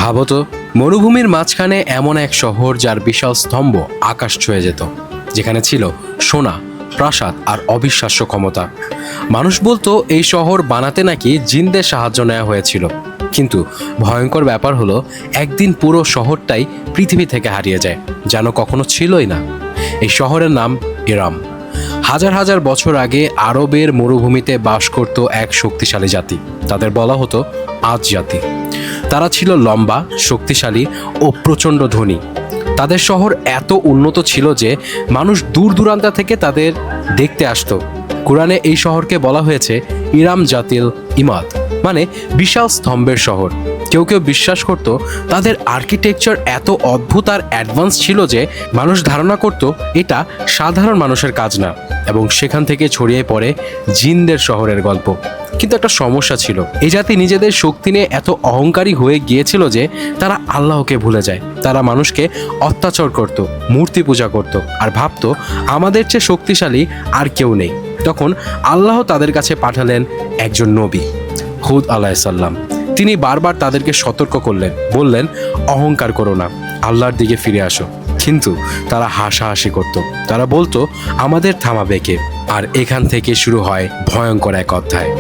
ভাবতো, মরুভূমির মাঝখানে এমন এক শহর যার বিশাল স্তম্ভ আকাশ ছুঁয়ে যেত, যেখানে ছিল সোনা, প্রাসাদ আর অবিশ্বাস্য ক্ষমতা। মানুষ বলতো এই শহর বানাতে নাকি জিনদের সাহায্য নেওয়া হয়েছিল। কিন্তু ভয়ঙ্কর ব্যাপার হলো, একদিন পুরো শহরটাই পৃথিবী থেকে হারিয়ে যায়, যেন কখনো ছিলই না। এই শহরের নাম ইরাম। হাজার হাজার বছর আগে আরবের মরুভূমিতে বাস করত এক শক্তিশালী জাতি। তাদের বলা হতো আজ জাতি। তারা ছিল লম্বা, শক্তিশালী ও প্রচণ্ড ধনী। তাদের শহর এত উন্নত ছিল যে মানুষ দূর দূরান্ত থেকে তাদের দেখতে আসতো। কোরআনে এই শহরকে বলা হয়েছে ইরাম জাতিল ইমাদ, মানে বিশাল স্তম্ভের শহর। কেউ কেউ বিশ্বাস করত তাদের আর্কিটেকচার এত অদ্ভুত আর অ্যাডভান্স ছিল যে মানুষ ধারণা করত এটা সাধারণ মানুষের কাজ না, এবং সেখান থেকে ছড়িয়ে পড়ে জিনদের শহরের গল্প। কিন্তু একটা সমস্যা ছিল, এই জাতি নিজেদের শক্তি নিয়ে এত অহংকারী হয়ে গিয়েছিল যে তারা আল্লাহকে ভুলে যায়। তারা মানুষকে অত্যাচার করত, মূর্তি পূজা করত, আর ভাবত আমাদের চেয়ে শক্তিশালী আর কেউ নেই। তখন আল্লাহ তাদের কাছে পাঠালেন একজন নবী, হুদ আলাইহিসসালাম। তিনি বারবার তাদেরকে সতর্ক করলেন, বললেন অহংকার করো না, আল্লাহর দিকে ফিরে আসো। কিন্তু তারা হাসাহাসি করত। তারা বলতো আমাদের থামাবে কে? আর এখান থেকে শুরু হয় ভয়ঙ্কর এক অধ্যায়।